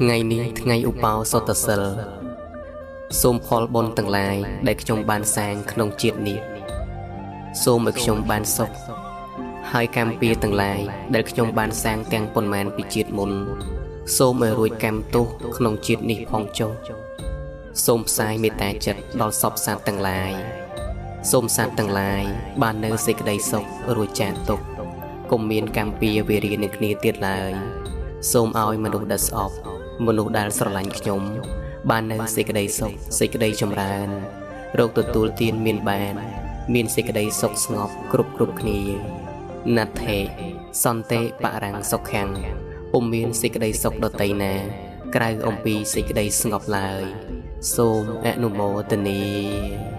ថ្ងៃនេះថ្ងៃឧបោសថសិលសូមផលបុណ្យទាំងឡាយដែលខ្ញុំបានសាងក្នុងជាតិនេះសូមឲ្យខ្ញុំបានសុខហើយកម្មពៀទាំងឡាយដែលខ្ញុំបានសាងទាំងប៉ុន្មានពីជាតិមុនសូមឲ្យរួចកម្មទោសក្នុងជាតិនេះផងចុះសូមផ្សាយមេត្តាចិត្តដល់សពសត្វទាំងឡាយសូមសត្វទាំងឡាយបាននៅសេចក្តីសុខរួចចាកទុក្ខកុំមានកម្មពៀវេរានឹងគ្នាទៀតឡើយសូមឲ្យមនុស្សដែលស្អប់មនុស្សដែលស្រឡាញ់ខ្ញុំបាននៅសេចក្តីសុខសេចក្តីចម្រើនរកទទួលទានមានបានមានសេចក្តីសុខស្ងប់គ្រប់គ្នាណដ្ឋេសន្តិបរាំងសុខខាំងពុំមានសេចក្តីសុខដតីណាក្រៅអំពីសេចក្តីស្ងប់ឡើយសូមអនុមោទនា